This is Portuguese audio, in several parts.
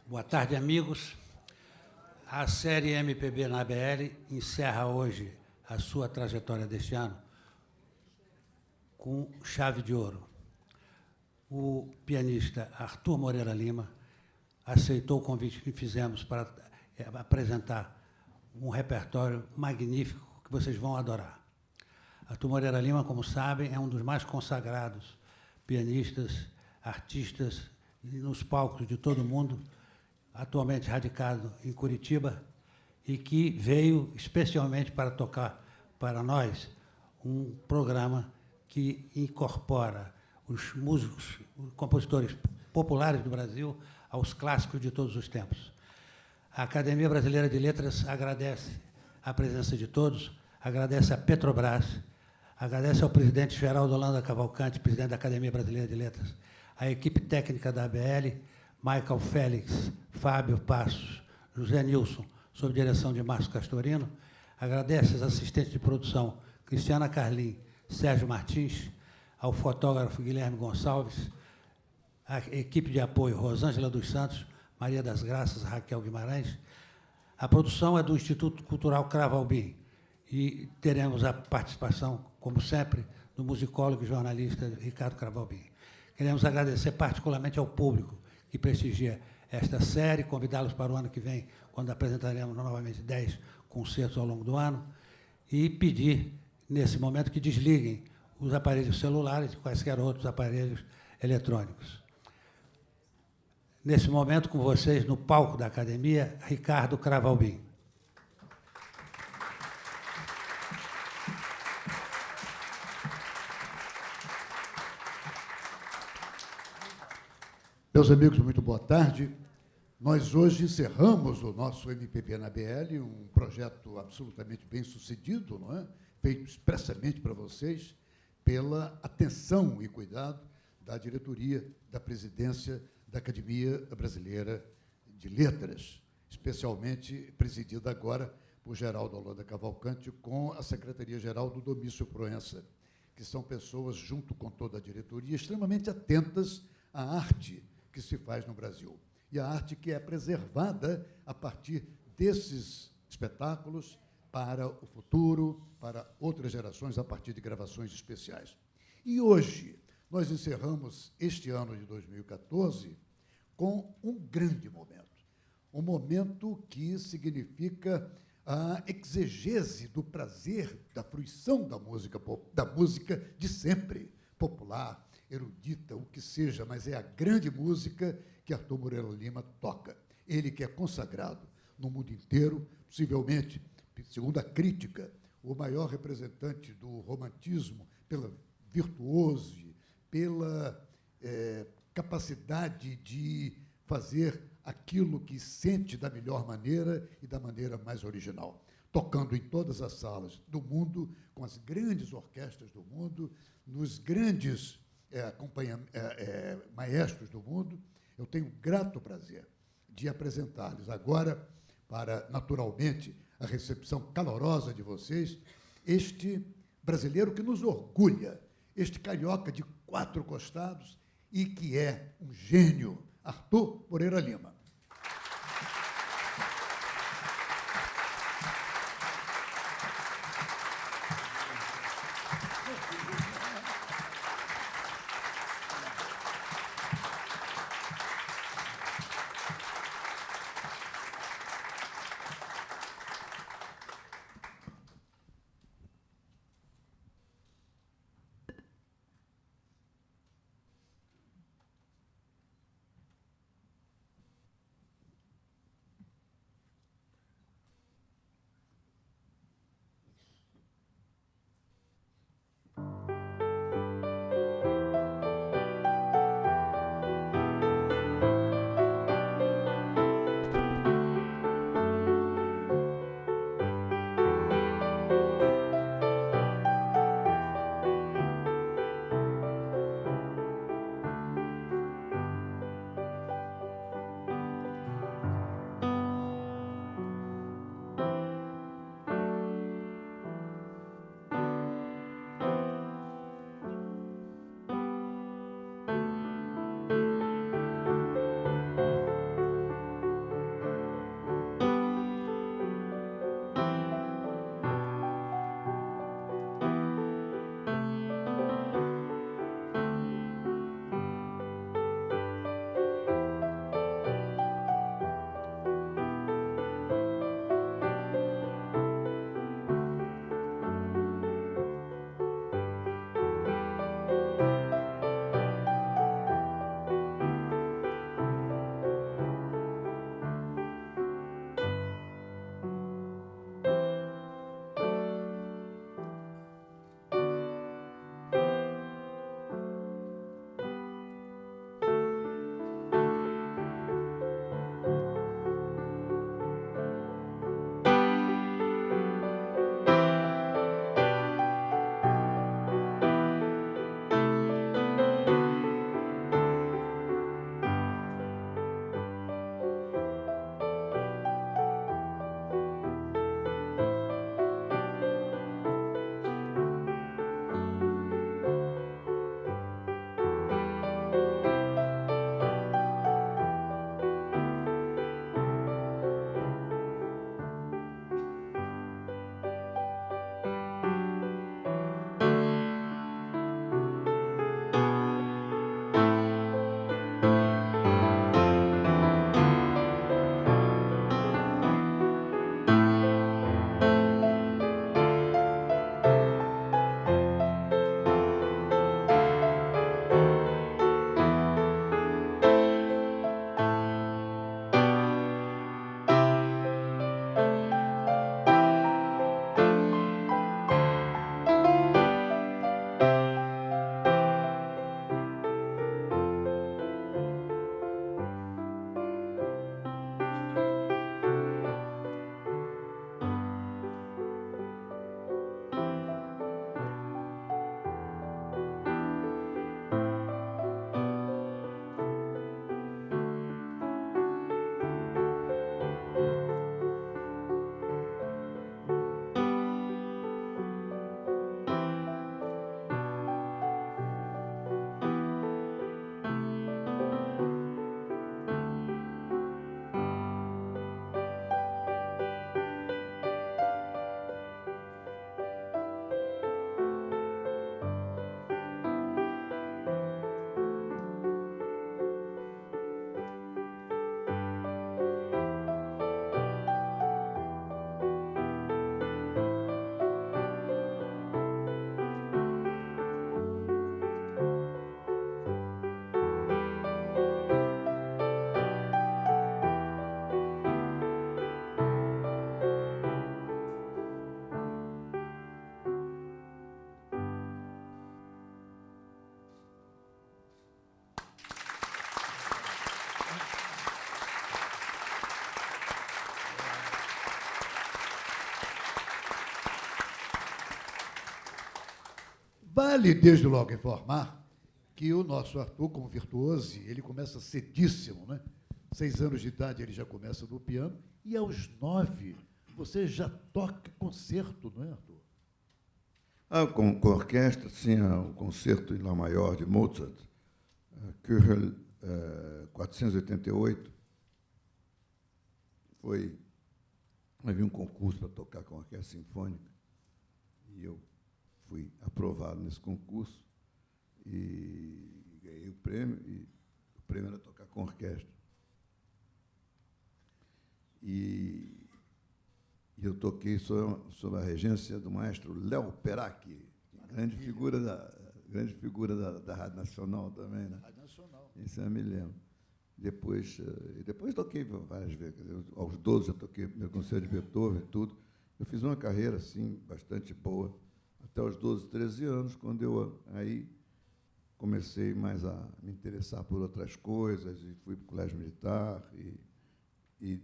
Boa tarde, amigos. A série MPB na ABL encerra hoje a sua trajetória deste ano com chave de ouro. O pianista Arthur Moreira Lima aceitou o convite que fizemos para apresentar um repertório magnífico que vocês vão adorar. Arthur Moreira Lima, como sabem, é um dos mais consagrados pianistas, artistas nos palcos de todo o mundo, atualmente radicado em Curitiba, e que veio especialmente para tocar para nós um programa que incorpora os músicos, os compositores populares do Brasil aos clássicos de todos os tempos. A Academia Brasileira de Letras agradece a presença de todos, agradece a Petrobras, agradece ao presidente Geraldo Holanda Cavalcante, presidente da Academia Brasileira de Letras, a equipe técnica da ABL, Michael Félix, Fábio Passos, José Nilson, sob direção de Márcio Castorino, agradece aos assistentes de produção Cristiana Carlim, Sérgio Martins, ao fotógrafo Guilherme Gonçalves, a equipe de apoio Rosângela dos Santos, Maria das Graças, Raquel Guimarães. A produção é do Instituto Cultural Cravo Albim e teremos a participação, como sempre, do musicólogo e jornalista Ricardo Cravo Albim. Queremos agradecer particularmente ao público que prestigia esta série, convidá-los para o ano que vem, quando apresentaremos novamente 10 concertos ao longo do ano, e pedir, nesse momento, que desliguem os aparelhos celulares e quaisquer outros aparelhos eletrônicos. Nesse momento, com vocês, no palco da Academia, Ricardo Cravo Albim. Meus amigos, muito boa tarde. Nós hoje encerramos o nosso MPB na BL, um projeto absolutamente bem-sucedido, não é? Feito expressamente para vocês, pela atenção e cuidado da diretoria, da presidência da Academia Brasileira de Letras, especialmente presidida agora por Geraldo Holanda Cavalcante, com a Secretaria-Geral do Domício Proença, que são pessoas, junto com toda a diretoria, extremamente atentas à arte que se faz no Brasil. E a arte que é preservada a partir desses espetáculos para o futuro, para outras gerações, a partir de gravações especiais. E hoje nós encerramos este ano de 2014 com um grande momento. Um momento que significa a exegese do prazer, da fruição da música de sempre, popular, erudita, o que seja, mas é a grande música que Arthur Moreira Lima toca. Ele que é consagrado no mundo inteiro, possivelmente, segundo a crítica, o maior representante do romantismo pela virtuose, pela capacidade de fazer aquilo que sente da melhor maneira e da maneira mais original, tocando em todas as salas do mundo, com as grandes orquestras do mundo, nos grandes maestros do mundo. Eu tenho grato prazer de apresentar-lhes agora, para, naturalmente, a recepção calorosa de vocês, este brasileiro que nos orgulha, este carioca de 4 costados e que é um gênio, Arthur Moreira Lima. Vale, desde logo, informar que o nosso Arthur, como virtuoso, ele começa cedíssimo, né? 6 anos de idade ele já começa no piano, e aos 9 você já toca concerto, não é, Arthur? Com orquestra, tinha o concerto em Lá maior de Mozart, Köchel 488. Havia um concurso para tocar com a orquestra sinfônica, e eu fui aprovado nesse concurso e ganhei o prêmio, e o prêmio era tocar com orquestra. E eu toquei sob a regência do maestro Léo Peracchi, grande figura da Rádio Nacional também, né? Rádio Nacional. Isso eu me lembro. Depois toquei várias vezes. Aos 12 já toquei o primeiro concerto de Beethoven e tudo. Eu fiz uma carreira, assim, bastante boa, até os 12, 13 anos, quando eu aí comecei mais a me interessar por outras coisas, e fui para o colégio militar, e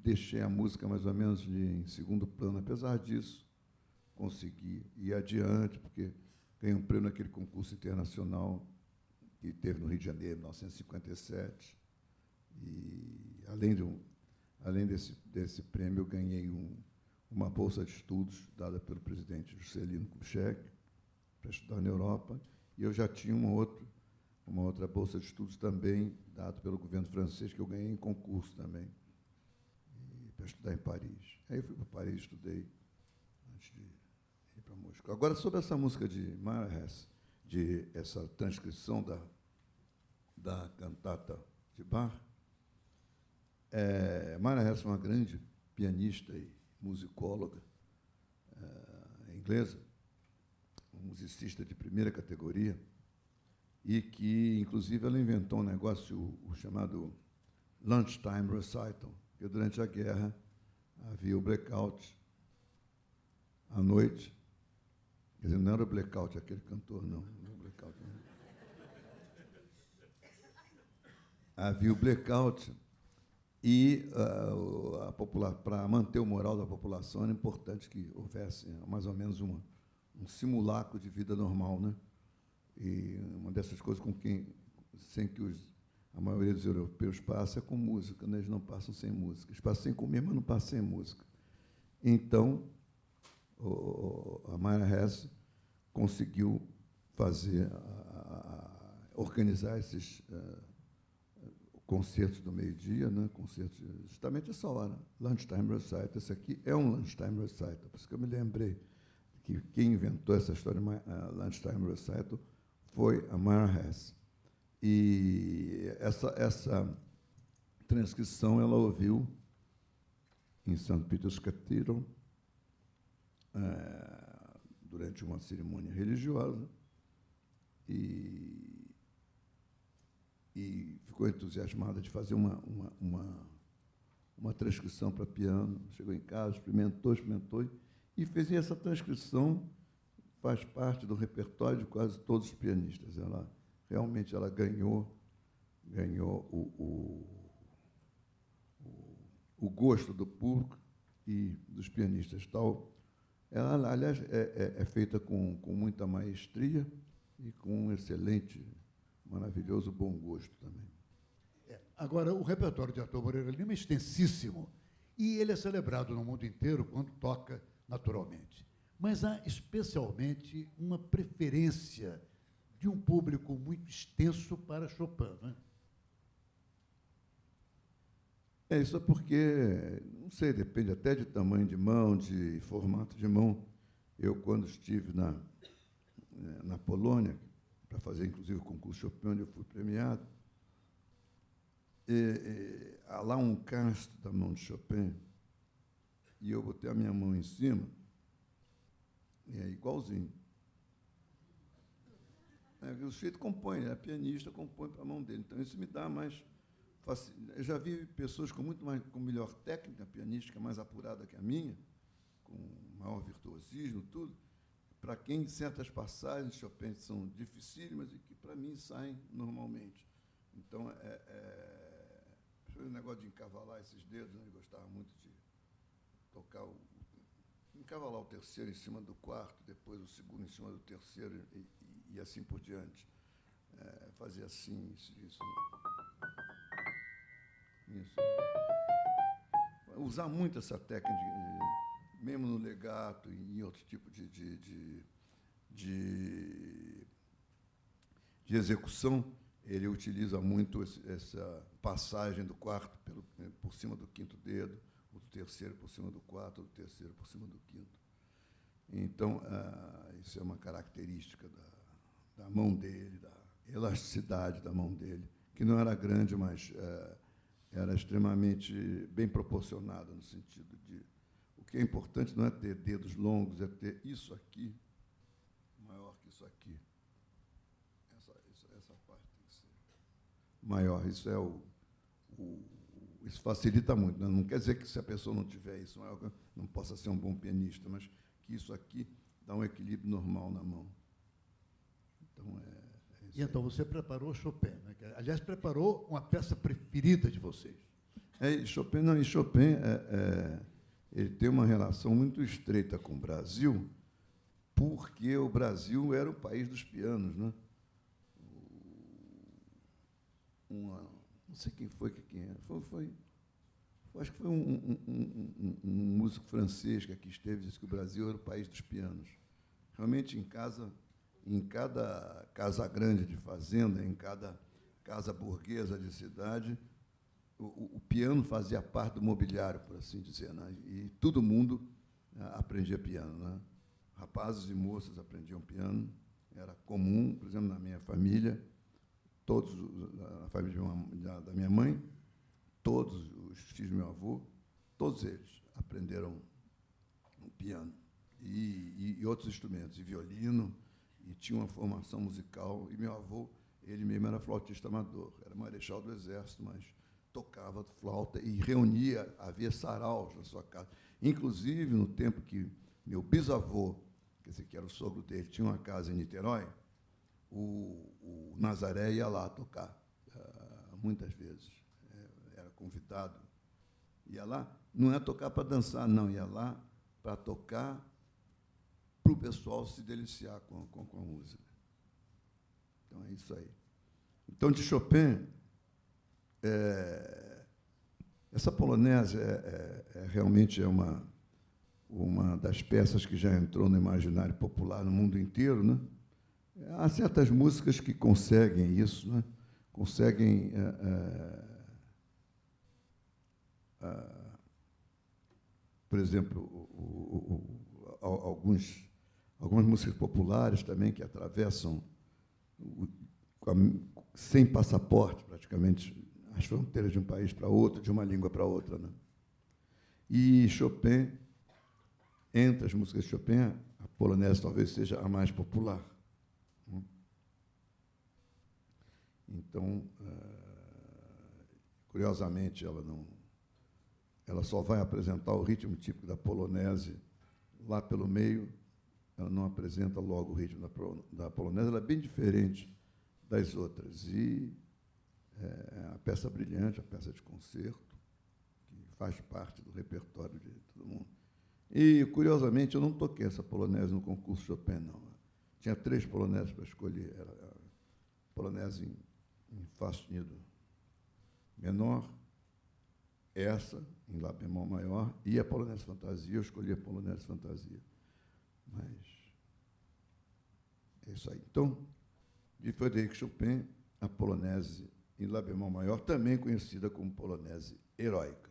deixei a música mais ou menos em segundo plano. Apesar disso, consegui ir adiante, porque ganhei um prêmio naquele concurso internacional que teve no Rio de Janeiro, em 1957. E, além desse prêmio, eu ganhei uma bolsa de estudos dada pelo presidente Juscelino Kubitschek para estudar na Europa, e eu já tinha uma outra bolsa de estudos também dada pelo governo francês, que eu ganhei em concurso também, para estudar em Paris. Aí eu fui para Paris, estudei antes de ir para Moscou. Agora, sobre essa música de Mara Hess, essa transcrição da cantata de Bach, Mara Hess é uma grande pianista e musicóloga inglesa, uma musicista de primeira categoria, e que, inclusive, ela inventou um negócio, o chamado Lunchtime Recital, que durante a guerra havia o blackout à noite. Quer dizer, não era o blackout aquele cantor, não era o blackout, não. Havia o blackout, e para manter o moral da população era importante que houvesse mais ou menos um simulacro de vida normal, né? E uma dessas coisas sem que a maioria dos europeus passa é com música, né? Eles não passam sem música. Eles passam sem comer, mas não passam sem música. Então, a Mara Hess conseguiu organizar esses concertos do meio-dia, né? Concertos justamente essa hora, Lunchtime Recital. Esse aqui é um Lunchtime Recital, por isso que eu me lembrei que quem inventou essa história de Lunchtime Recital foi a Mara Hess. E essa transcrição ela ouviu em St. Peter's Cathedral, durante uma cerimônia religiosa, e ficou entusiasmada de fazer uma transcrição para piano. Chegou em casa, experimentou, e fez. E essa transcrição faz parte do repertório de quase todos os pianistas. Realmente ela ganhou o gosto do público e dos pianistas. Ela, aliás, é feita com muita maestria e com um excelente, maravilhoso bom gosto também. Agora, o repertório de Arthur Moreira Lima é extensíssimo, e ele é celebrado no mundo inteiro quando toca naturalmente. Mas há especialmente uma preferência de um público muito extenso para Chopin, né? Isso é porque, não sei, depende até de tamanho de mão, de formato de mão. Eu, quando estive na Polônia, para fazer, inclusive, o concurso Chopin, onde eu fui premiado, há lá um casto da mão de Chopin, e eu botei a minha mão em cima, e é igualzinho. O sujeito compõe, a pianista compõe para a mão dele. Então, isso me dá mais facilidade. Eu já vi pessoas com melhor técnica pianística, mais apurada que a minha, com maior virtuosismo, tudo, para quem certas passagens de Chopin são dificílimas e que, para mim, saem normalmente. Então, o negócio de encavalar esses dedos, né? Eu gostava muito de tocar encavalar o terceiro em cima do quarto, depois o segundo em cima do terceiro e assim por diante. Fazer assim, isso. Usar muito essa técnica, mesmo no legato e em outro tipo de execução, ele utiliza muito essa passagem do quarto por cima do quinto dedo, o terceiro por cima do quarto, o terceiro por cima do quinto. Então, isso é uma característica da mão dele, da elasticidade da mão dele, que não era grande, mas era extremamente bem proporcionada, no sentido de... O que é importante não é ter dedos longos, é ter isso aqui maior que isso aqui. Essa parte tem que ser maior. Isso isso facilita muito. Não quer dizer que, se a pessoa não tiver isso maior, não possa ser um bom pianista, mas que isso aqui dá um equilíbrio normal na mão. Então, E então você preparou Chopin, né? Aliás, preparou uma peça preferida de vocês. Chopin ele tem uma relação muito estreita com o Brasil, porque o Brasil era o país dos pianos, né? Não sei quem foi, acho que foi um músico francês que aqui esteve, disse que o Brasil era o país dos pianos. Realmente, em cada casa grande de fazenda, em cada casa burguesa de cidade, o piano fazia parte do mobiliário, por assim dizer, né? E todo mundo aprendia piano, né? Rapazes e moças aprendiam piano, era comum, por exemplo, na minha família, todos, na família da minha mãe, todos os filhos do meu avô, todos eles aprenderam piano e outros instrumentos, e violino, e tinha uma formação musical. E meu avô, ele mesmo era flautista amador, era marechal do Exército, mas tocava flauta e reunia, havia saraus na sua casa. Inclusive, no tempo que meu bisavô, quer dizer, que era o sogro dele, tinha uma casa em Niterói, o Nazaré ia lá tocar, muitas vezes. Era convidado. Ia lá, não ia tocar para dançar, não, ia lá para tocar para o pessoal se deliciar com a música. Então, é isso aí. Então, de Chopin, essa polonese realmente é uma das peças que já entrou no imaginário popular no mundo inteiro, né? Há certas músicas que conseguem isso, né? Conseguem por exemplo, algumas músicas populares também que atravessam sem passaporte, praticamente, as fronteiras de um país para outro, de uma língua para outra, né? E Chopin, entre as músicas de Chopin, a polonese talvez seja a mais popular. Então, curiosamente, ela só vai apresentar o ritmo típico da polonese lá pelo meio, ela não apresenta logo o ritmo da polonese, ela é bem diferente das outras. E a peça brilhante, a peça de concerto, que faz parte do repertório de todo mundo. E, curiosamente, eu não toquei essa polonese no concurso Chopin, não. Tinha 3 poloneses para escolher. Era a polonese em Fá sustenido menor, essa, em Lá bemol maior, e a polonese fantasia. Eu escolhi a polonese fantasia. Mas é isso aí. Então, de Frédéric Chopin, a polonese em Lá bemol maior, também conhecida como polonese heróica.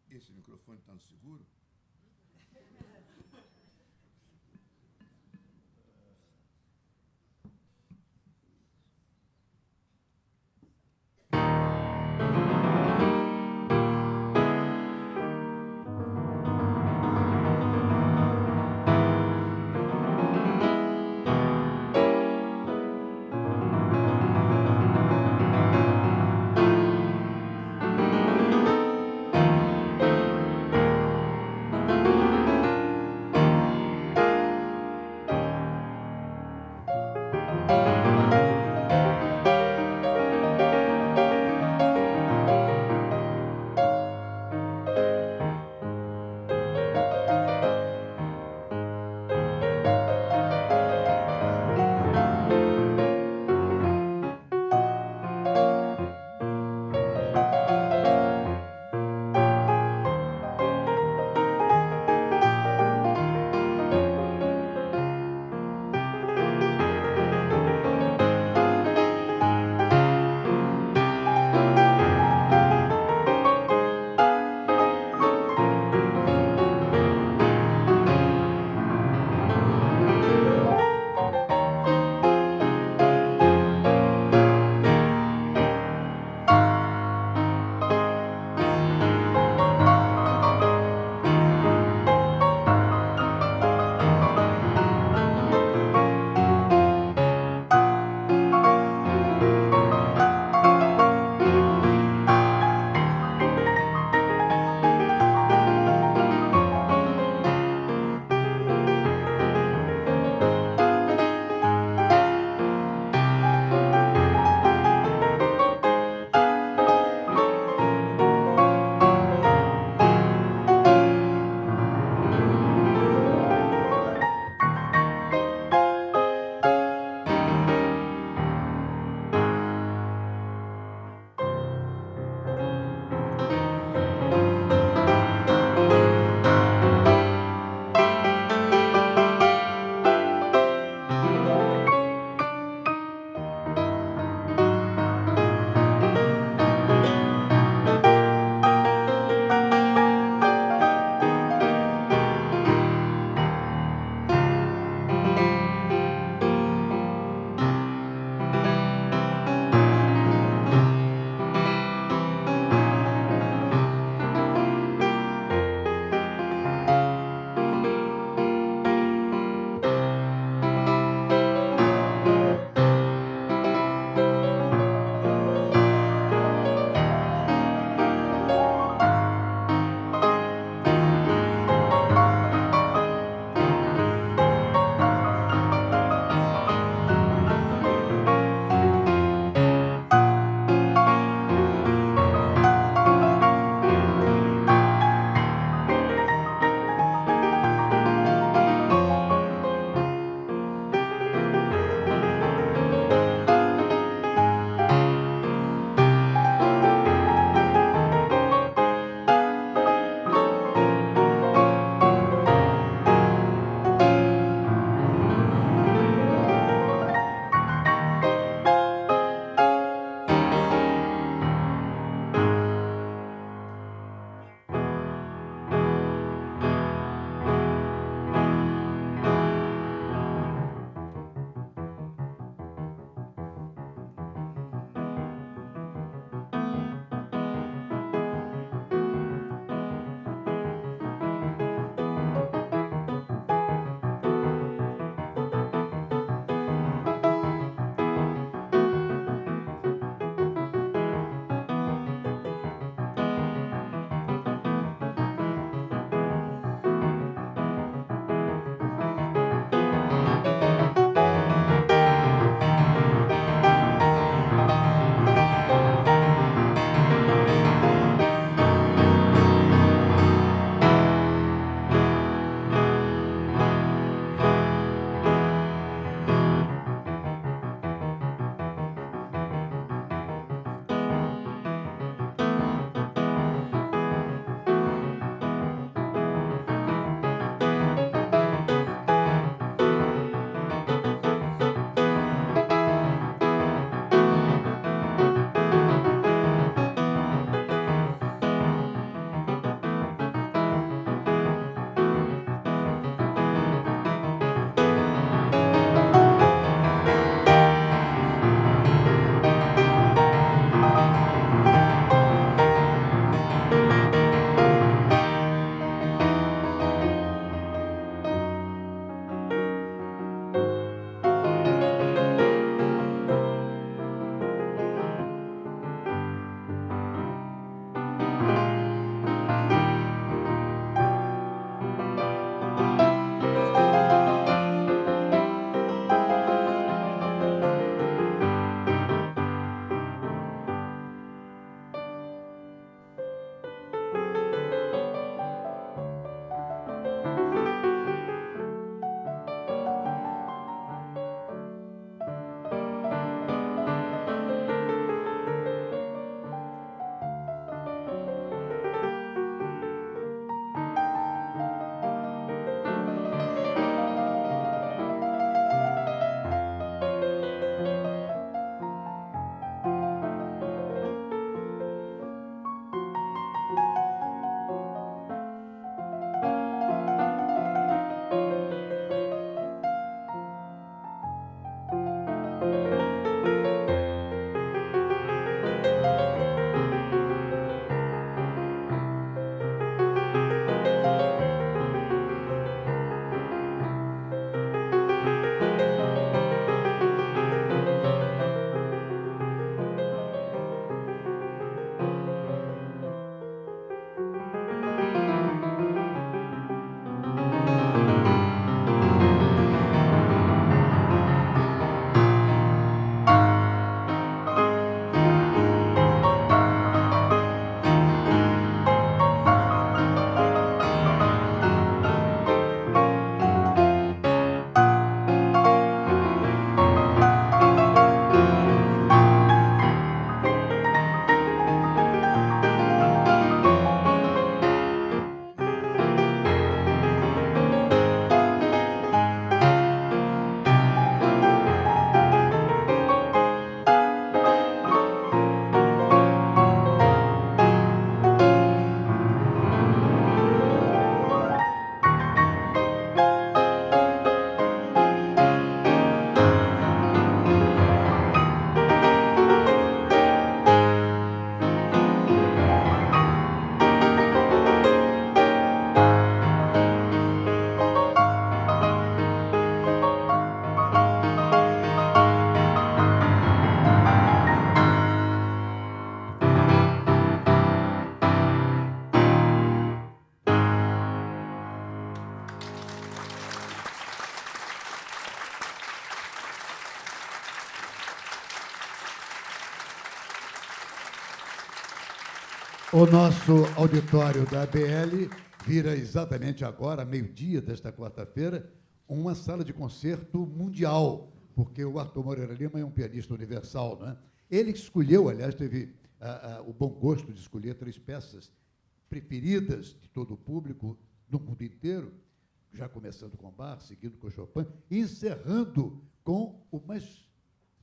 Esse microfone está no seguro? O nosso auditório da ABL vira exatamente agora, meio-dia desta quarta-feira, uma sala de concerto mundial, porque o Arthur Moreira Lima é um pianista universal, não é? Ele escolheu, aliás, teve o bom gosto de escolher 3 peças preferidas de todo o público no mundo inteiro, já começando com Bach, seguindo com Chopin, e encerrando com o mais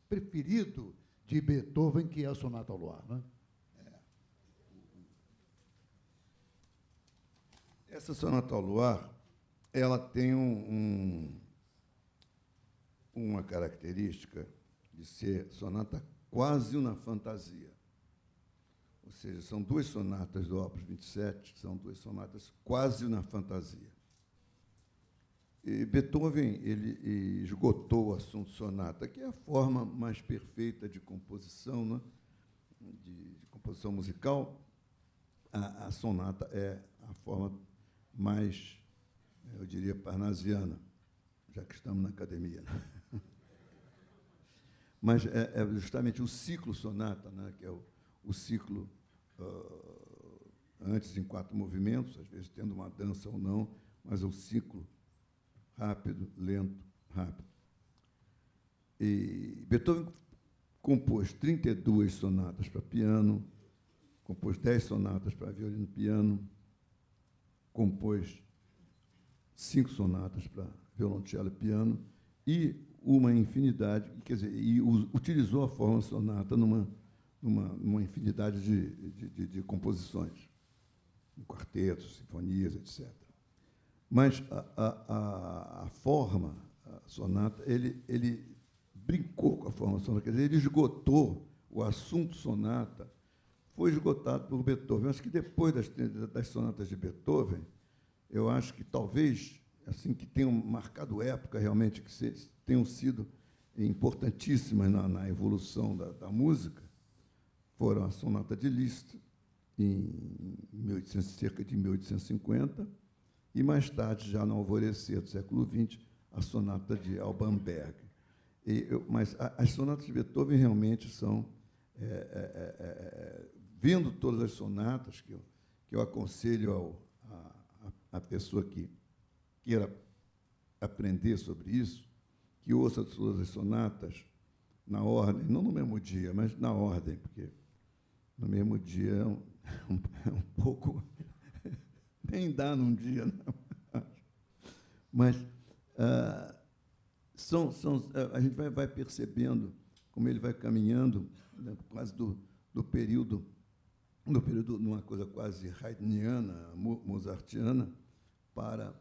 preferido de Beethoven, que é a Sonata ao Luar, não é? Essa Sonata ao Luar, ela tem uma característica de ser sonata quase uma fantasia. Ou seja, são 2 sonatas do Opus 27, são 2 sonatas quase uma fantasia. E Beethoven ele esgotou o assunto sonata, que é a forma mais perfeita de composição, né? de composição musical. A sonata é a forma mais, eu diria, parnasiana, já que estamos na academia. Né? Mas é justamente o ciclo sonata, né? Que é o ciclo antes em 4 movimentos, às vezes tendo uma dança ou não, mas o ciclo rápido, lento, rápido. E Beethoven compôs 32 sonatas para piano, compôs 10 sonatas para violino e piano, compôs 5 sonatas para violoncelo e piano e uma infinidade, quer dizer, e utilizou a forma sonata numa infinidade de composições, em quartetos, sinfonias, etc. Mas a forma, a sonata, ele brincou com a forma sonata, quer dizer, ele esgotou o assunto sonata, foi esgotado por Beethoven. Eu acho que depois das sonatas de Beethoven, eu acho que talvez, assim, que tenham marcado época realmente, que tenham sido importantíssimas na evolução da música, foram a sonata de Liszt, cerca de 1850, e mais tarde, já no alvorecer do século XX, a sonata de Alban Berg. Mas as sonatas de Beethoven realmente são, vendo todas as sonatas, que eu aconselho a pessoa que queira aprender sobre isso, que ouça todas as sonatas na ordem, não no mesmo dia, mas na ordem, porque no mesmo dia é um pouco... nem dá num dia, não. Mas a gente vai percebendo como ele vai caminhando, né, quase do período, numa coisa quase haydniana, mozartiana, para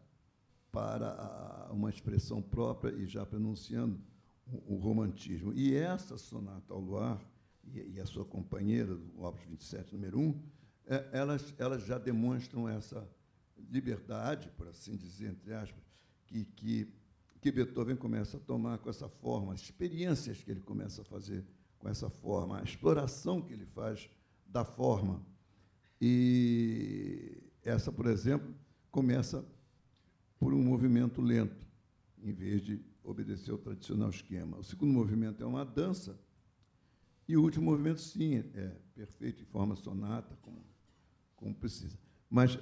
uma expressão própria e já pronunciando o romantismo. E essa sonata ao luar, e a sua companheira, do Opus 27, número 1, elas já demonstram essa liberdade, por assim dizer, entre aspas, que Beethoven começa a tomar com essa forma, as experiências que ele começa a fazer com essa forma, a exploração que ele faz da forma. E essa, por exemplo, começa por um movimento lento, em vez de obedecer ao tradicional esquema. O segundo movimento é uma dança, e o último movimento, sim, é perfeito, em forma sonata, como precisa. Mas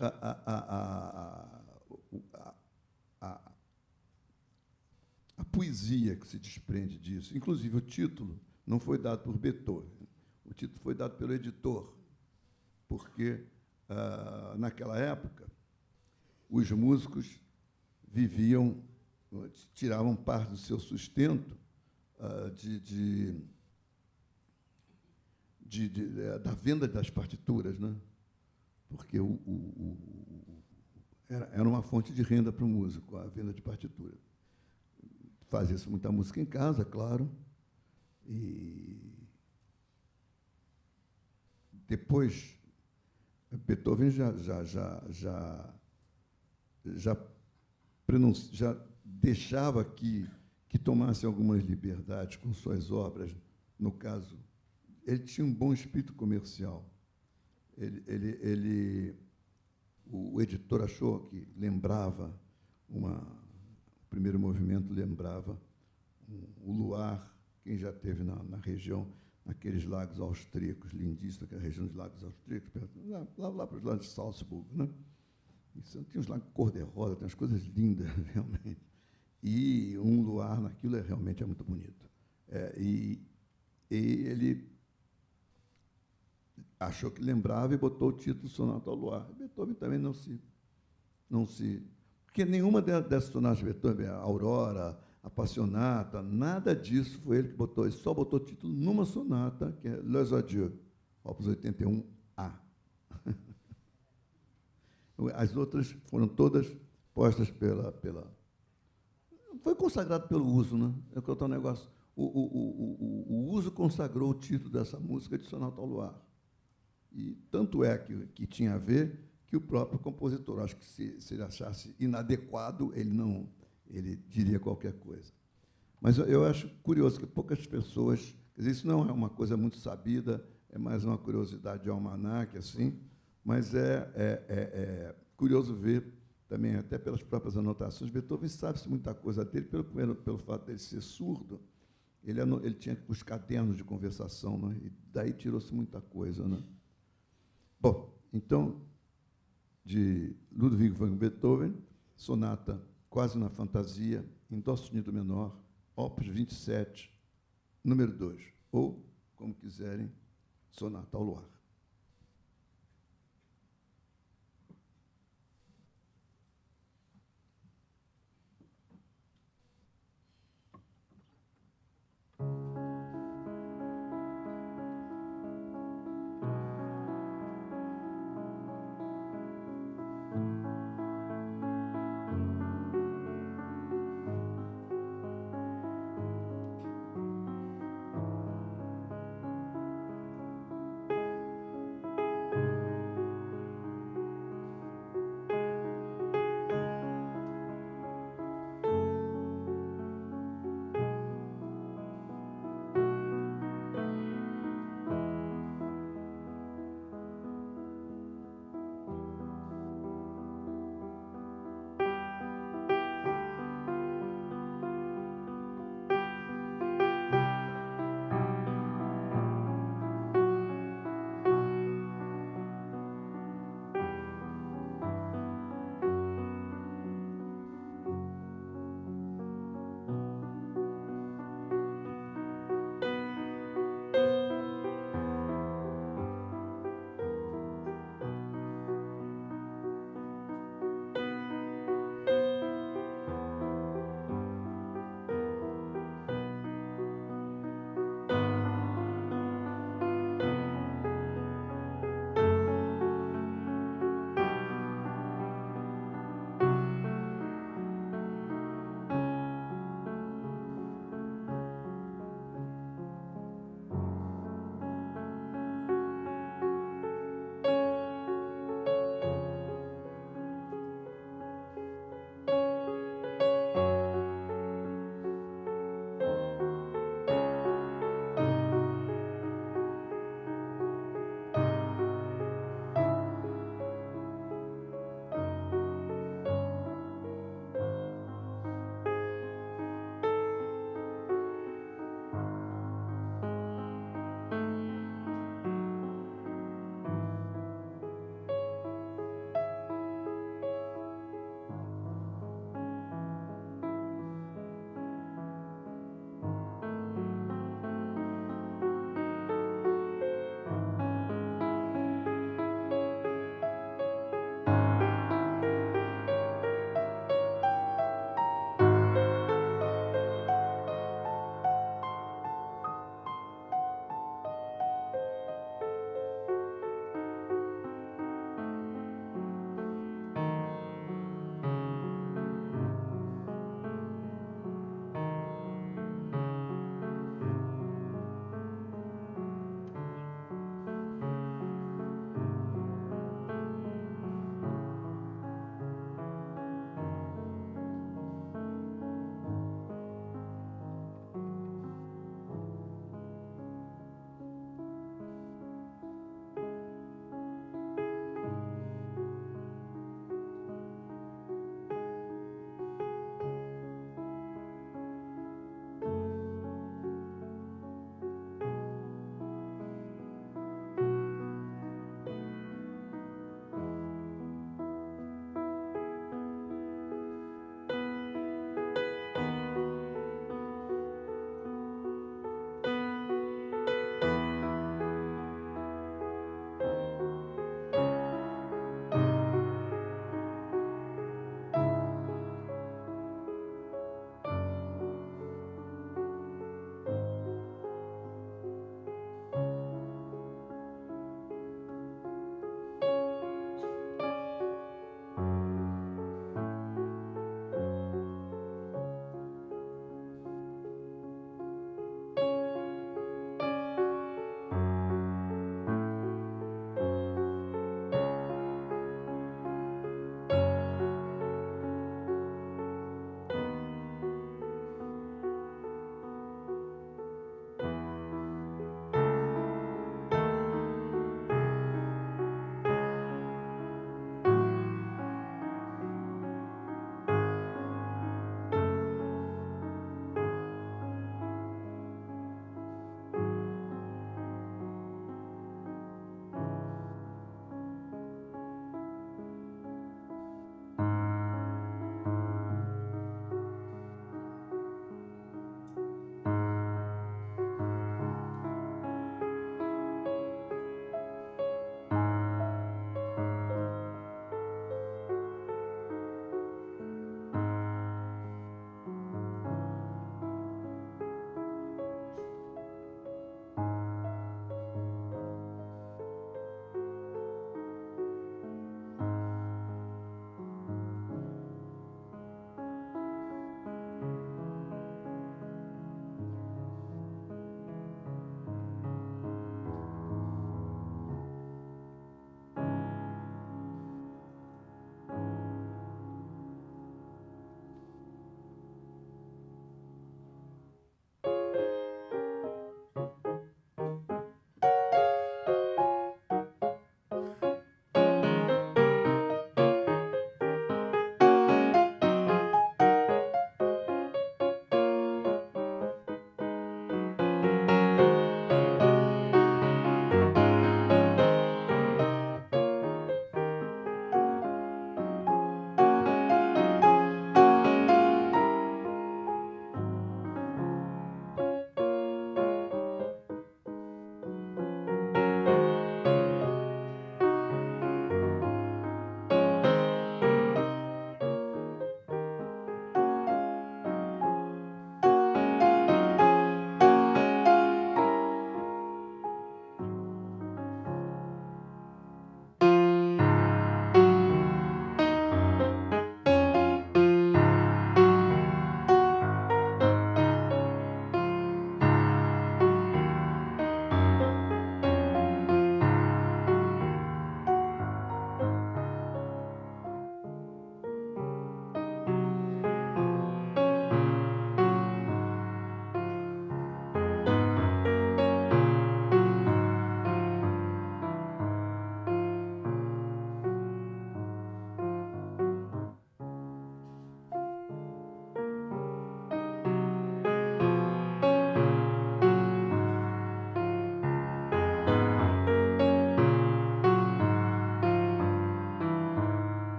a poesia que se desprende disso, inclusive o título, não foi dado por Beethoven, o título foi dado pelo editor, porque, naquela época, os músicos tiravam parte do seu sustento da venda das partituras, né? Porque era uma fonte de renda para o músico, a venda de partitura. Fazia-se muita música em casa, claro, e depois Beethoven já deixava que tomasse algumas liberdades com suas obras. No caso, ele tinha um bom espírito comercial. O editor achou que lembrava o primeiro movimento lembrava o luar, quem já esteve na região. aqueles lagos austríacos, lindíssimos, aquela região dos lagos austríacos, lá para os lados de Salzburgo, né? Isso, tinha uns lagos cor-de-rosa, tem umas coisas lindas, realmente. E um luar naquilo realmente é muito bonito. E ele achou que lembrava e botou o título Sonata ao Luar. Beethoven também não se... Porque nenhuma dessas sonatas de Beethoven, a Aurora, a Passionata, nada disso foi ele que botou. Ele só botou o título numa sonata, que é Les Adieux, opus 81A. As outras foram todas postas pela... Foi consagrado pelo uso, né? É que outro negócio. O uso consagrou o título dessa música de Sonata ao Luar. E tanto é que tinha a ver que o próprio compositor, acho que se ele achasse inadequado, ele diria qualquer coisa. Mas eu acho curioso que poucas pessoas... Quer dizer, isso não é uma coisa muito sabida, é mais uma curiosidade de almanaque, assim, mas é curioso ver também, até pelas próprias anotações, Beethoven sabe-se muita coisa dele, pelo fato dele ser surdo, ele tinha os cadernos de conversação, né? E daí tirou-se muita coisa. Né? Bom, então, de Ludwig van Beethoven, sonata quase na fantasia, em dó sustenido menor, opus 27, número 2, ou, como quiserem, sonata ao luar.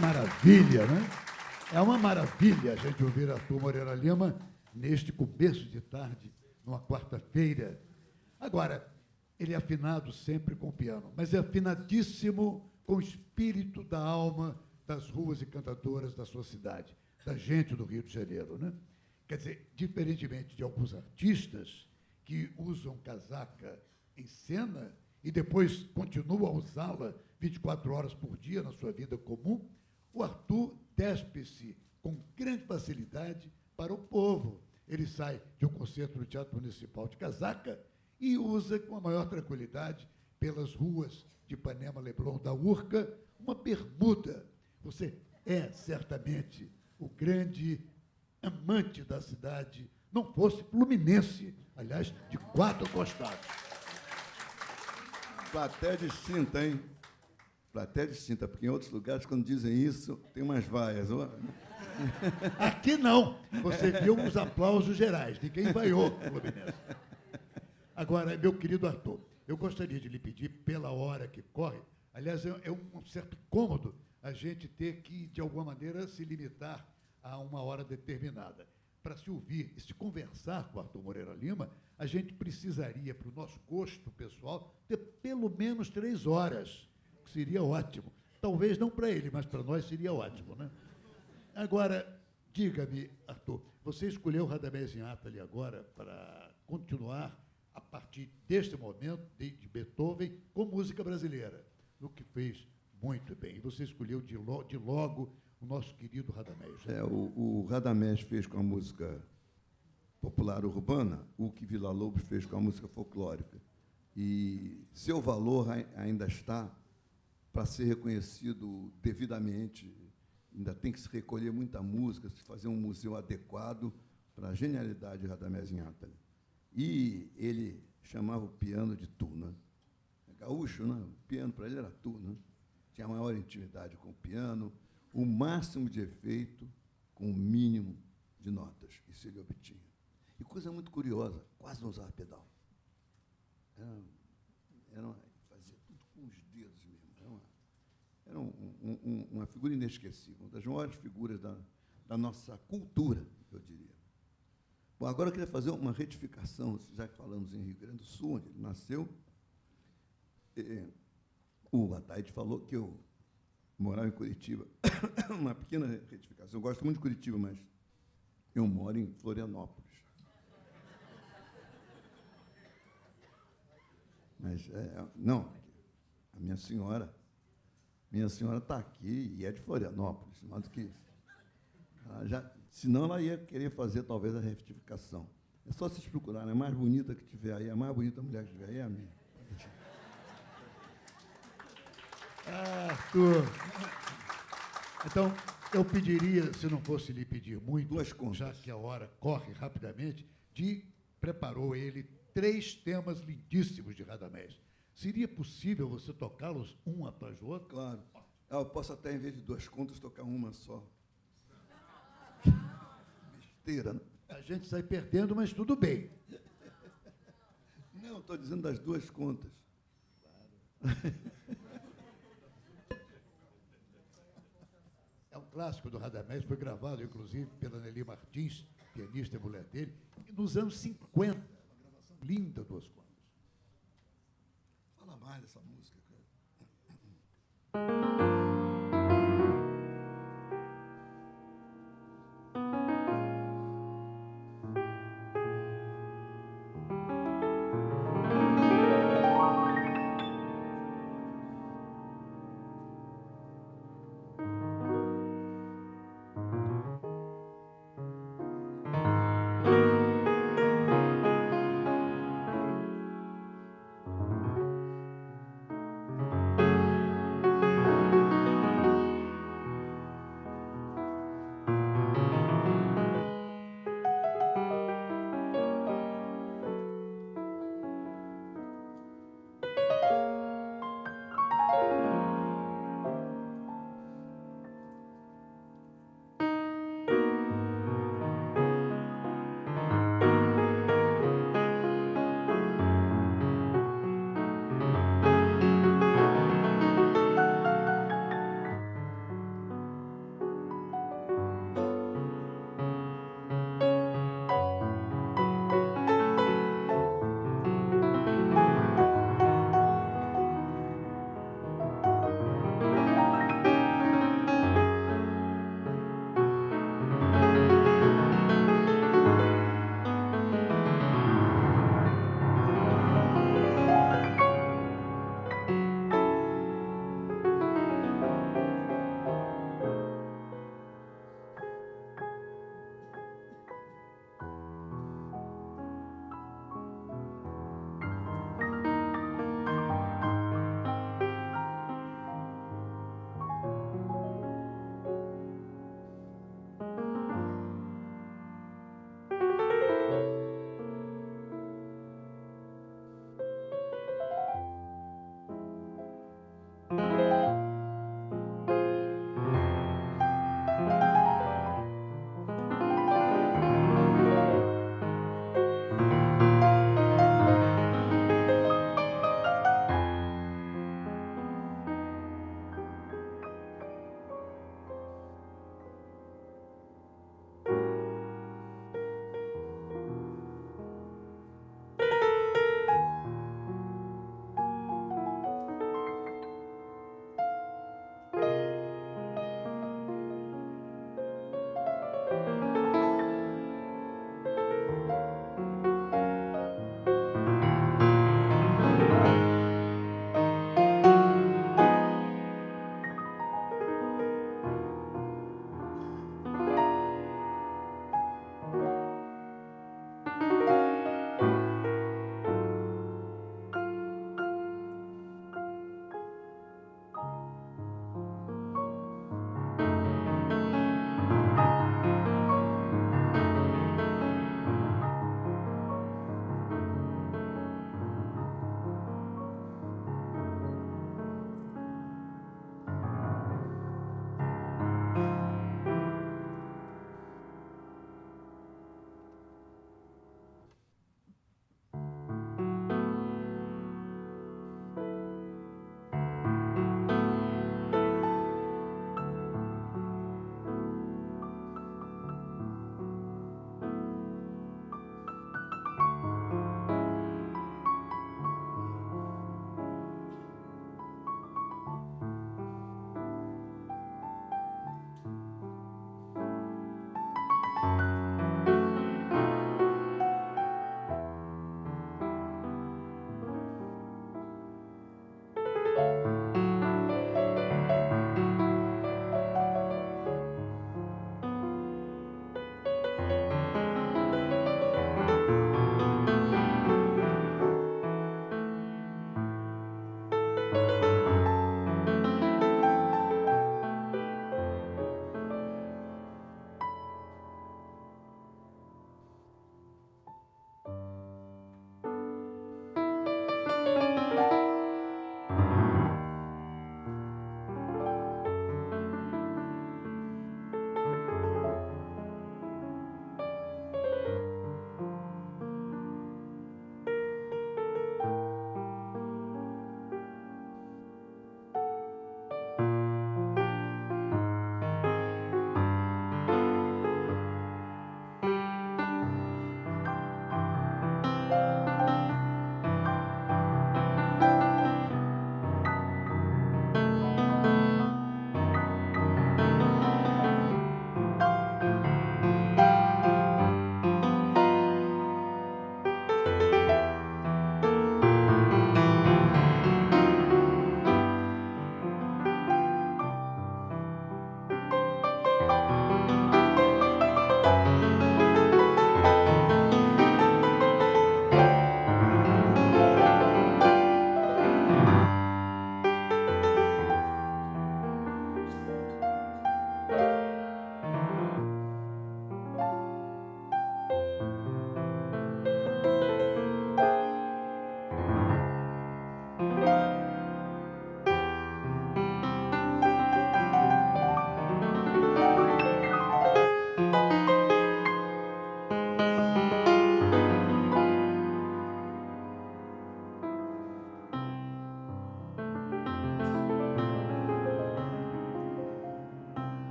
maravilha, né? É uma maravilha a gente ouvir Arthur Moreira Lima neste começo de tarde, numa quarta-feira. Agora, ele é afinado sempre com o piano, mas é afinadíssimo com o espírito da alma das ruas e cantadoras da sua cidade, da gente do Rio de Janeiro, né? Quer dizer, diferentemente de alguns artistas que usam casaca em cena e depois continuam a usá-la 24 horas por dia na sua vida comum, o Arthur despe-se com grande facilidade para o povo. Ele sai de um concerto no Teatro Municipal de casaca e usa com a maior tranquilidade pelas ruas de Ipanema, Leblon, da Urca, uma bermuda. Você é certamente o grande amante da cidade, não fosse fluminense, aliás, de 4 costados. Plateia distinta, hein? Plateia distinta, porque em outros lugares, quando dizem isso, tem umas vaias. Aqui não. Você viu os aplausos gerais de quem vaiou o Fluminense. Agora, meu querido Arthur, eu gostaria de lhe pedir, pela hora que corre, aliás, é um certo incômodo a gente ter que, de alguma maneira, se limitar a uma hora determinada. Para se ouvir e se conversar com o Arthur Moreira Lima, a gente precisaria, para o nosso gosto pessoal, ter pelo menos 3 horas, que seria ótimo. Talvez não para ele, mas para nós seria ótimo, né? Agora, diga-me, Arthur, você escolheu Radamés Inátali agora para continuar, a partir deste momento, de Beethoven, com música brasileira, o que fez muito bem. E você escolheu de logo o nosso querido Radamés. Né? O Radamés fez com a música popular urbana o que Villa-Lobos fez com a música folclórica. E seu valor ainda está para ser reconhecido devidamente. Ainda tem que se recolher muita música, se fazer um museu adequado para a genialidade de Radamés Inátali. E ele chamava o piano de tu, né? Gaúcho, né? O piano para ele era tu, né? Tinha a maior intimidade com o piano, o máximo de efeito com o mínimo de notas. Isso ele obtinha. E coisa muito curiosa, quase não usava pedal. Fazia tudo com os dedos mesmo. Era uma figura inesquecível, uma das maiores figuras da nossa cultura, eu diria. Bom, agora eu queria fazer uma retificação, já que falamos em Rio Grande do Sul, onde ele nasceu. O Ataíde falou que eu morava em Curitiba. Uma pequena retificação. Eu gosto muito de Curitiba, mas eu moro em Florianópolis. Mas, não, a minha senhora está aqui e é de Florianópolis, mais do que isso. Senão ela ia querer fazer, talvez, a retificação. É só vocês procurarem, a mais bonita que tiver aí, a mais bonita mulher que tiver aí é a minha. Arthur, então, eu pediria, se não fosse lhe pedir muito, 2 contas. Já que a hora corre rapidamente, preparou ele 3 temas lindíssimos de Radamés. Seria possível você tocá-los um após o outro? Claro. Eu posso até, em vez de 2 contas, tocar uma só. Besteira, né? A gente sai perdendo, mas tudo bem. Não, estou dizendo das 2 contas. Claro. É um clássico do Radamés, foi gravado, inclusive, pela Nelly Martins, pianista e mulher dele, nos anos 50. Uma gravação linda, 2 contas. Fala mais dessa música, cara.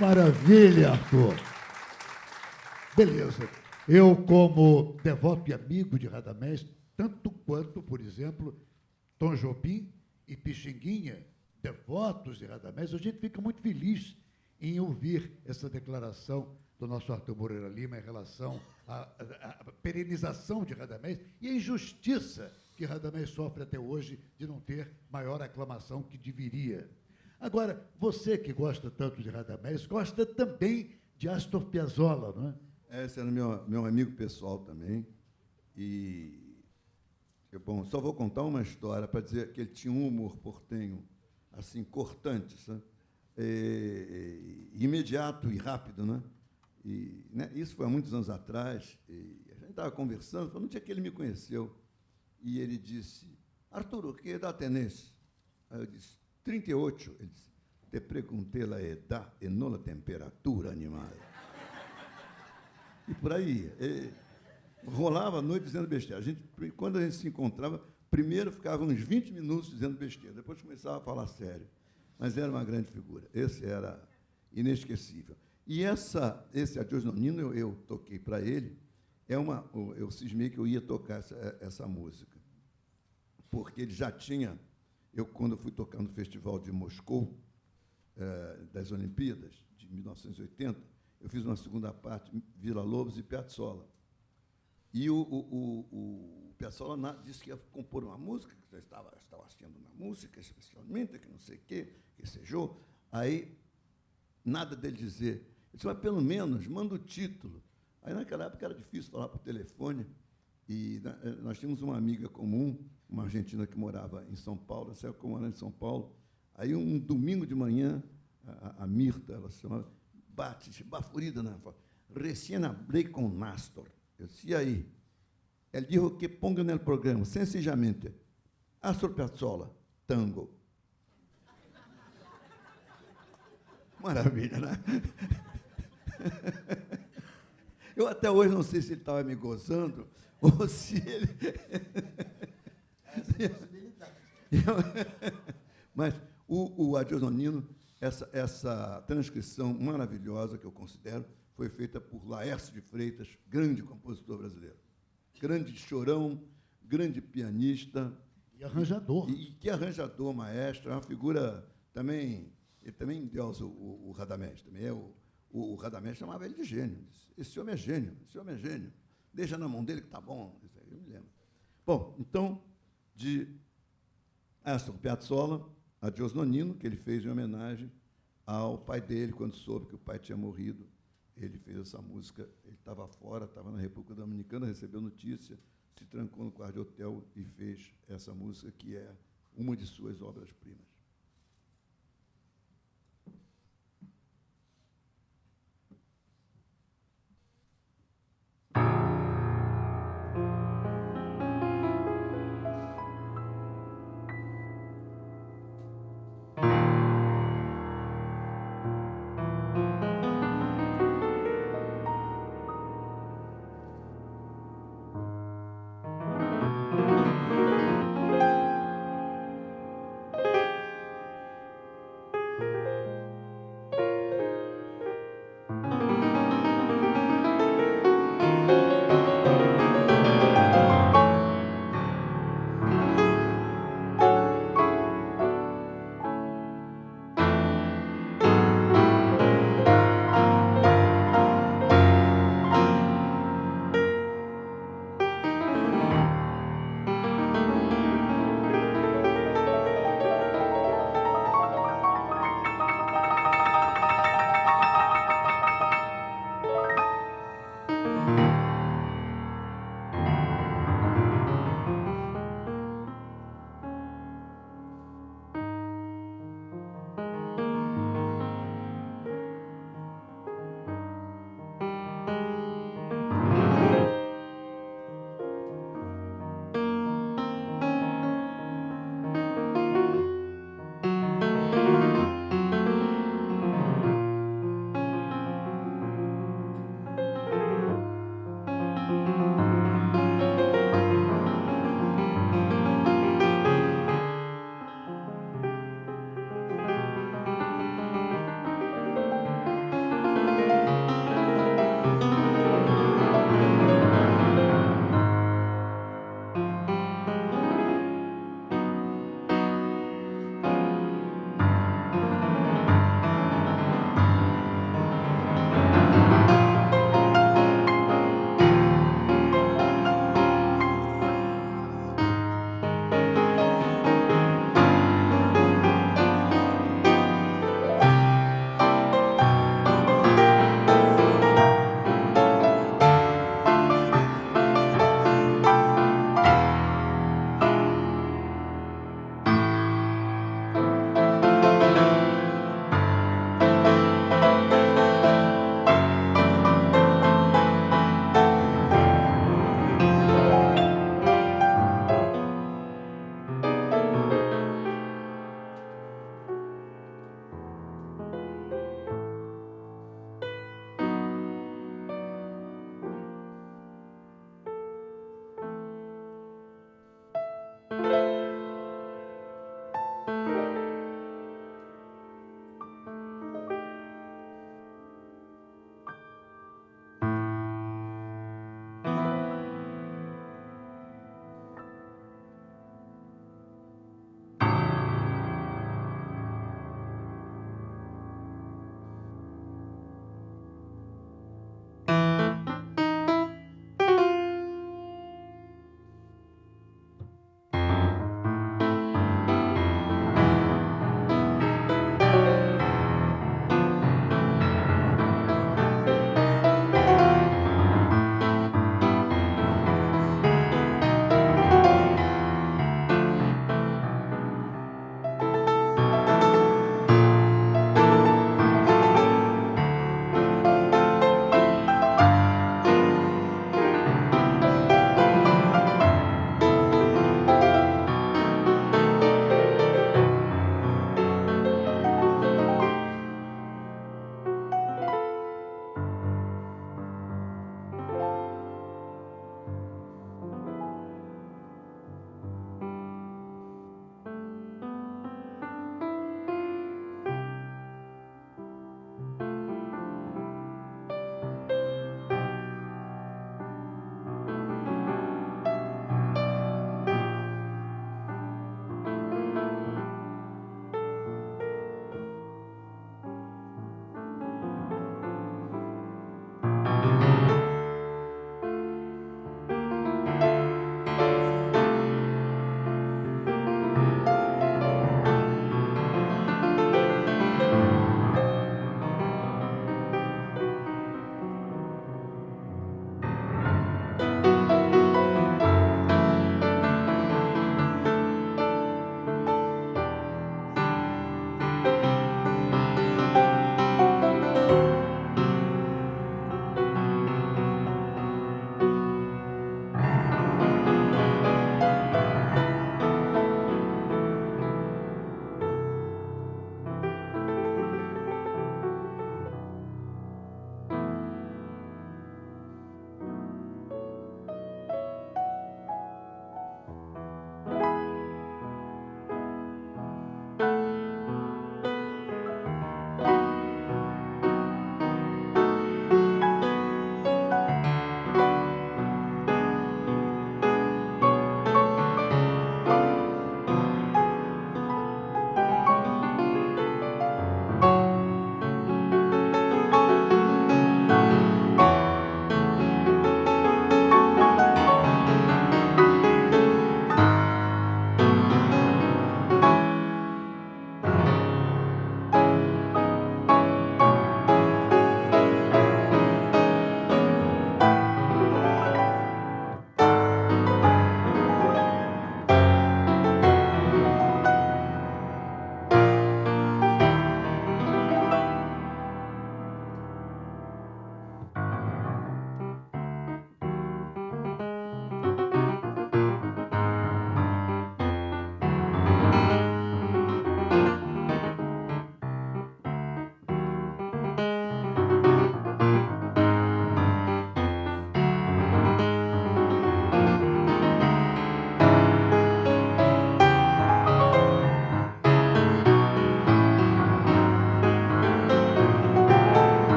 Maravilha, Arthur. Beleza. Eu, como devoto e amigo de Radamés, tanto quanto, por exemplo, Tom Jobim e Pixinguinha, devotos de Radamés, a gente fica muito feliz em ouvir essa declaração do nosso Arthur Moreira Lima em relação à perenização de Radamés e a injustiça que Radamés sofre até hoje de não ter maior aclamação que deveria. Agora, você que gosta tanto de Radamés, gosta também de Astor Piazzolla, não é? Esse era meu amigo pessoal também. Bom, só vou contar uma história para dizer que ele tinha um humor portenho, assim, cortante, sabe? Imediato e rápido, né? Isso foi há muitos anos atrás. A gente estava conversando, foi no dia que ele me conheceu. E ele disse, Arturo, o que edad tenés? Aí eu disse, 38. Ele disse, te perguntei a edad e não a temperatura, animal. E por aí. Rolava a noite dizendo besteira. Quando a gente se encontrava, primeiro ficava uns 20 minutos dizendo besteira, depois começava a falar sério. Mas era uma grande figura. Esse era inesquecível. E esse Adiós Nonino, eu toquei para ele, eu cismei que eu ia tocar essa música, porque ele já tinha, quando eu fui tocar no Festival de Moscou, das Olimpíadas, de 1980, eu fiz uma segunda parte, Villa-Lobos e Piazzolla. E o Piazzolla disse que ia compor uma música, que já estava haciendo uma música, especialmente, que não sei o quê, que sejou. Aí, nada dele dizer. Ele disse, mas pelo menos, manda o título. Aí, naquela época, era difícil falar por telefone, e nós tínhamos uma amiga comum, uma argentina que morava em São Paulo, essa época eu morava em São Paulo. Aí, um domingo de manhã, a Mirta, ela se chamava, bate, bafurida, né? Recém hablé com Nástor. Eu disse, e aí? Ele disse que ponga no programa, sencillamente, Astor Piazzolla, tango. Maravilha, né? Eu até hoje não sei se ele estava me gozando ou se ele... Mas o Adiós Nonino, essa transcrição maravilhosa que eu considero, foi feita por Laércio de Freitas, grande compositor brasileiro. Grande chorão, grande pianista. E arranjador. E que arranjador, maestro, é uma figura também... Ele também endeusa o Radamés. Também o Radamés chamava ele de gênio. Disse, esse homem é gênio, esse homem é gênio. Deixa na mão dele que está bom. Isso aí eu me lembro. Bom, então, de Astor Piazzolla, Adiós Nonino, que ele fez em homenagem ao pai dele, quando soube que o pai tinha morrido. Ele fez essa música, ele estava fora, estava na República Dominicana, recebeu notícia, se trancou no quarto de hotel e fez essa música, que é uma de suas obras-primas.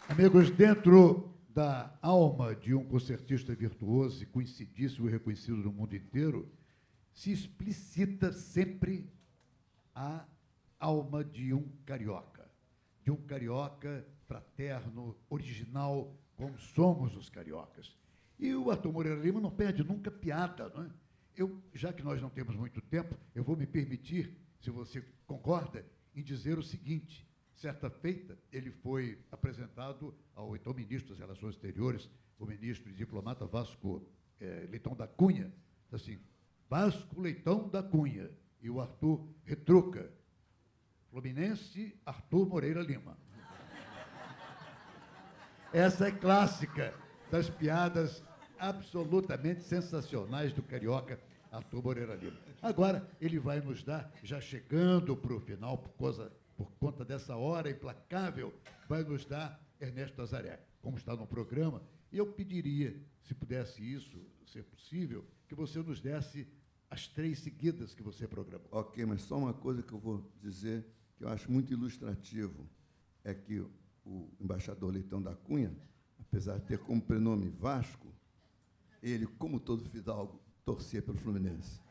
Amigos, dentro da alma de um concertista virtuoso e conhecidíssimo e reconhecido no mundo inteiro, se explicita sempre a alma de um carioca fraterno, original, como somos os cariocas. E o Arthur Moreira Lima não perde nunca piada, não é? Já que nós não temos muito tempo, eu vou me permitir, se você concorda, em dizer o seguinte: certa feita, ele foi apresentado ao então ministro das Relações Exteriores, o ministro e diplomata Vasco Leitão da Cunha, assim, Vasco Leitão da Cunha, e o Arthur retruca, Fluminense, Arthur Moreira Lima. Essa é clássica das piadas absolutamente sensacionais do carioca Arthur Moreira Lima. Agora, ele vai nos dar, já chegando para o final, por conta dessa hora implacável, vai nos dar Ernesto Nazaré, como está no programa. E eu pediria, se pudesse isso ser possível, que você nos desse as 3 seguidas que você programou. Ok, mas só uma coisa que eu vou dizer, que eu acho muito ilustrativo, é que o embaixador Leitão da Cunha, apesar de ter como prenome Vasco, ele, como todo fidalgo, torcia pelo Fluminense.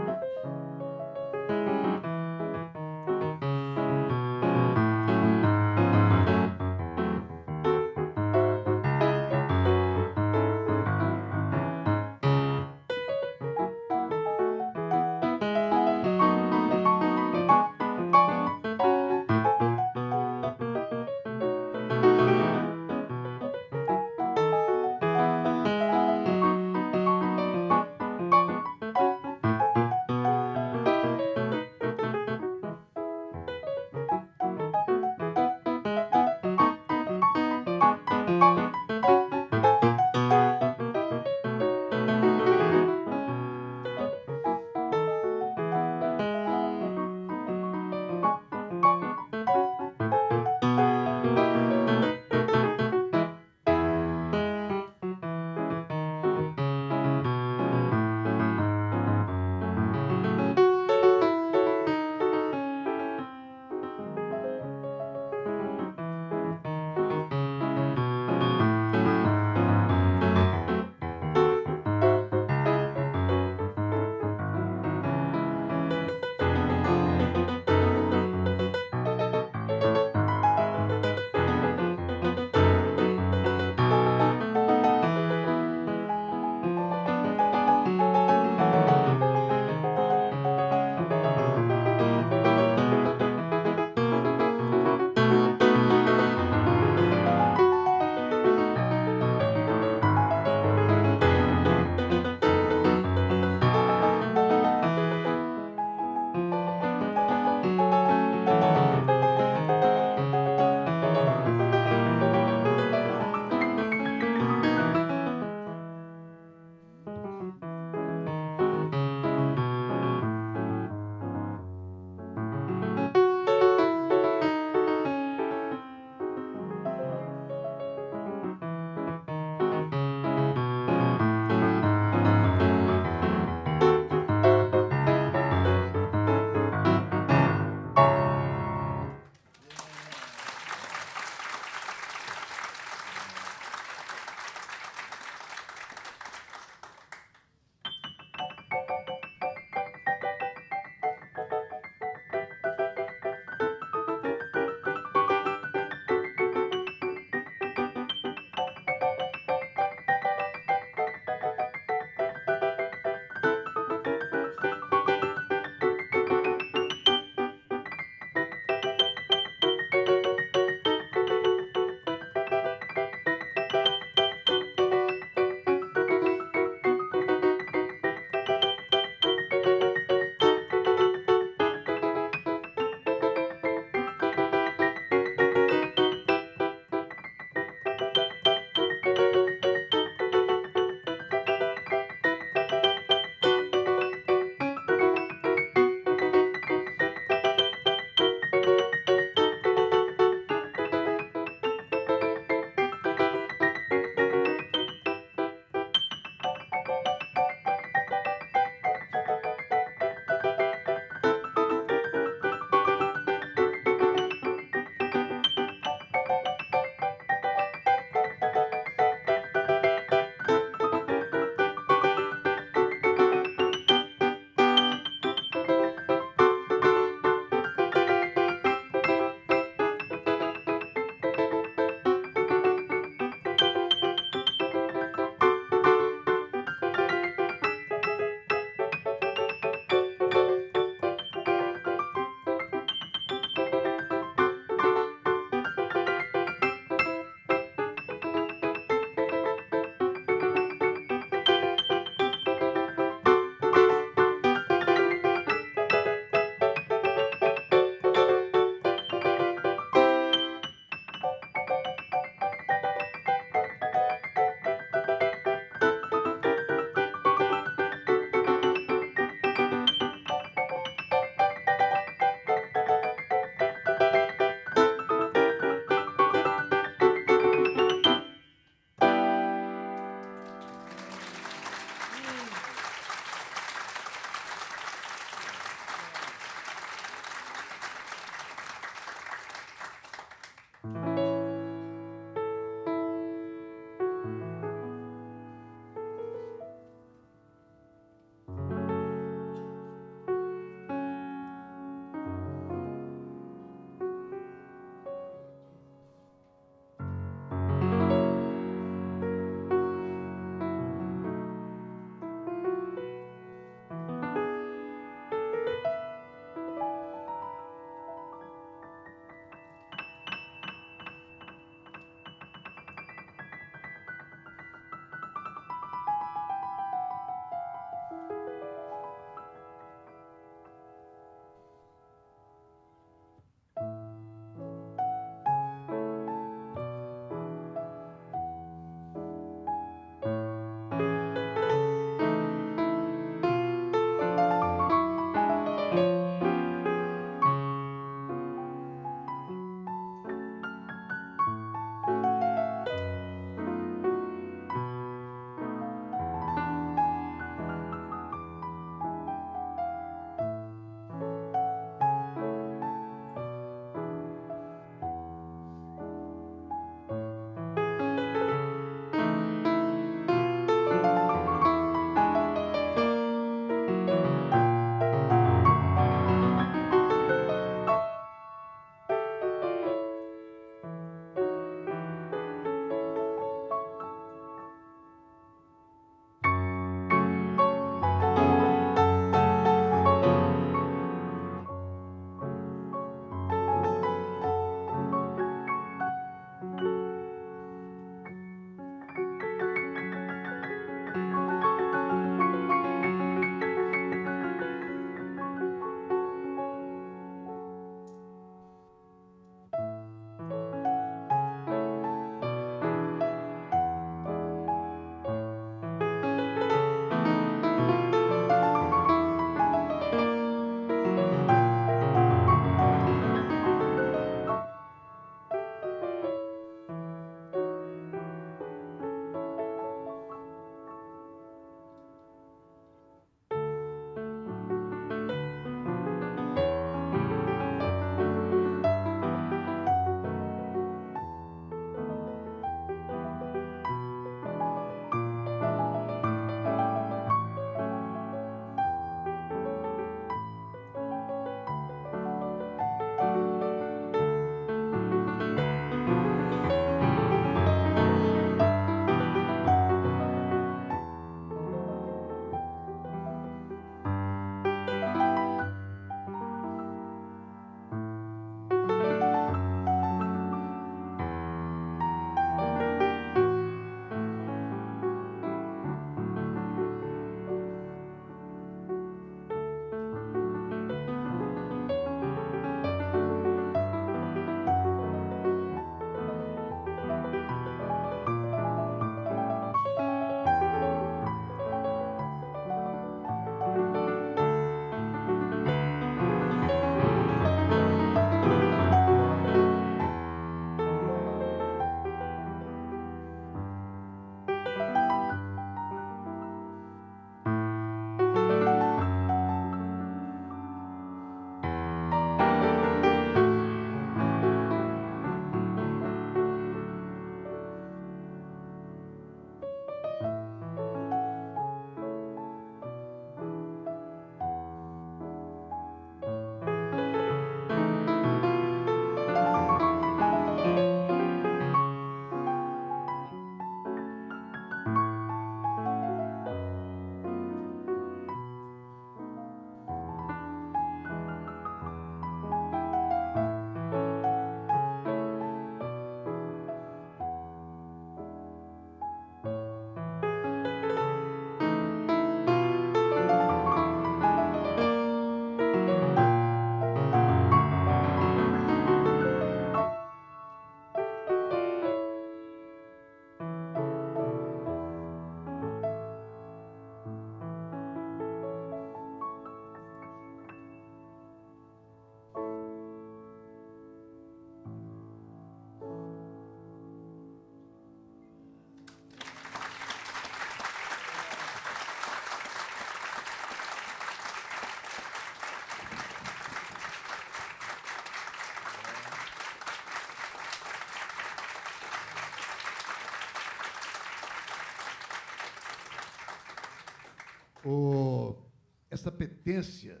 Essa petência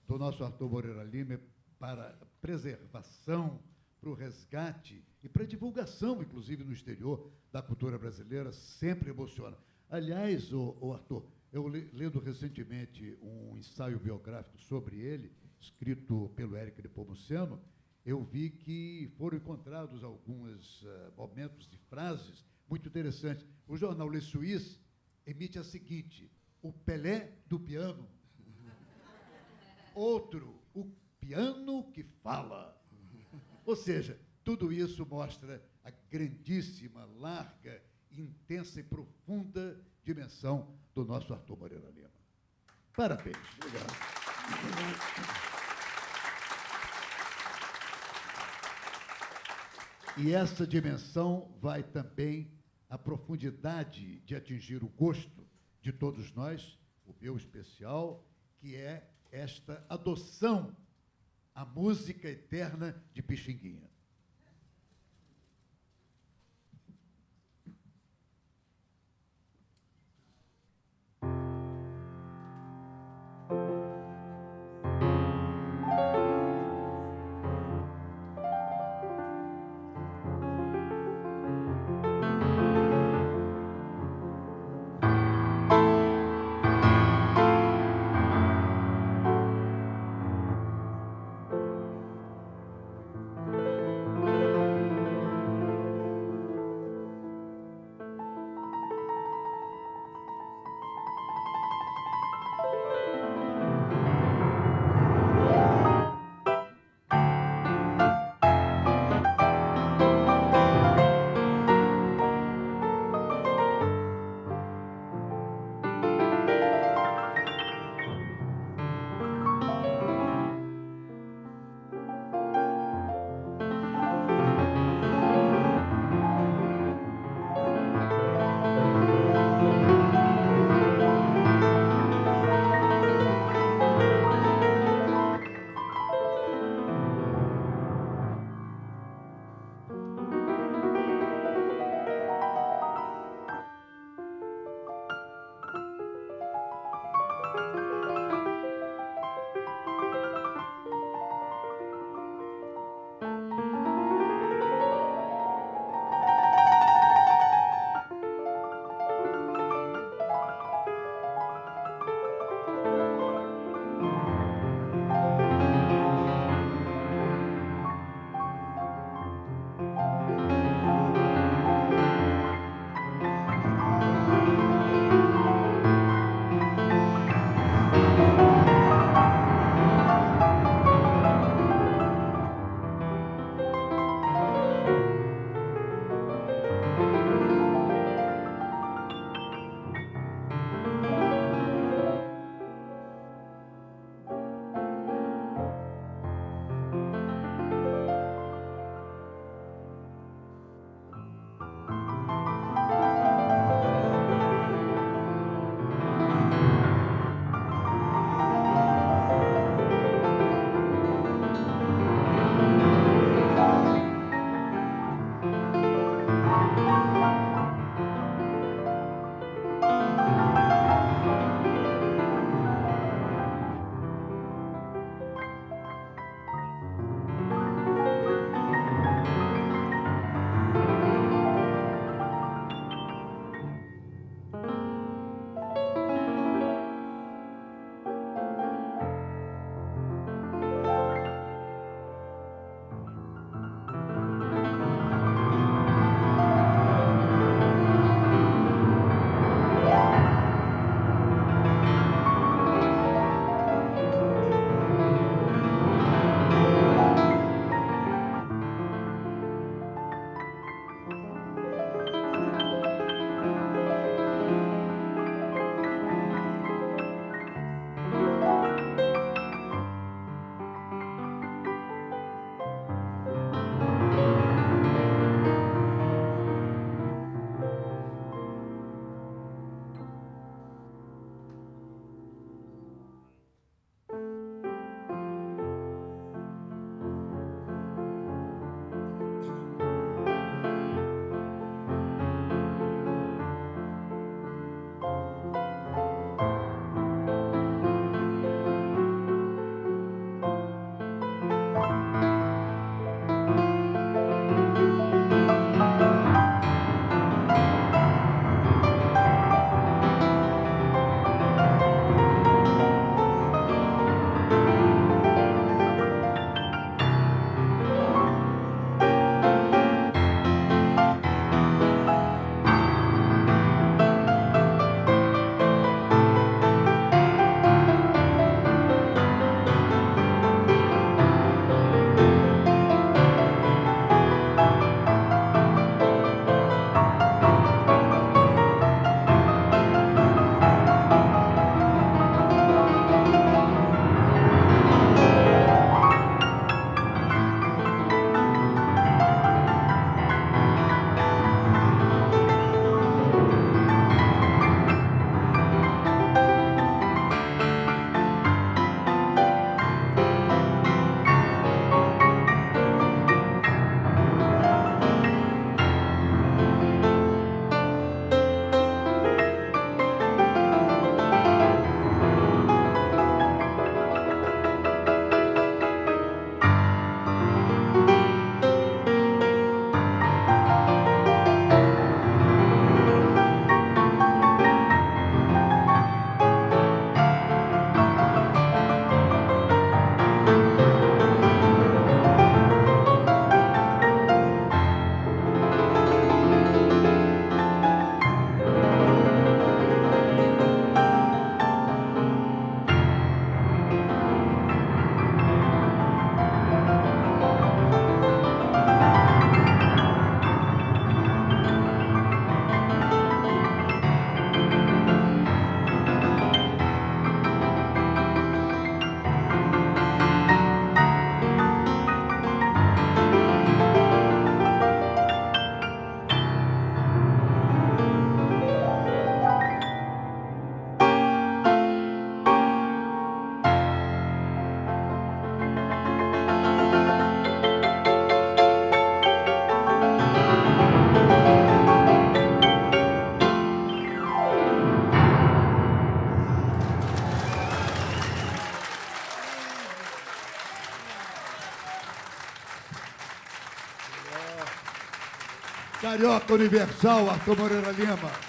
do nosso Arthur Moreira Lima para a preservação, para o resgate e para a divulgação, inclusive no exterior, da cultura brasileira, sempre emociona. Aliás, Arthur, eu lendo recentemente um ensaio biográfico sobre ele, escrito pelo Érico Nepomuceno, eu vi que foram encontrados alguns momentos de frases muito interessantes. O jornal Le Suisse emite a seguinte: o Pelé do piano. Outro, o piano que fala. Ou seja, tudo isso mostra a grandíssima, larga, intensa e profunda dimensão do nosso Arthur Moreira Lima. Parabéns. Obrigado. E essa dimensão vai também à profundidade de atingir o gosto de todos nós, o meu especial, que é esta adoção à música eterna de Pixinguinha. Carioca Universal, Arthur Moreira Lima.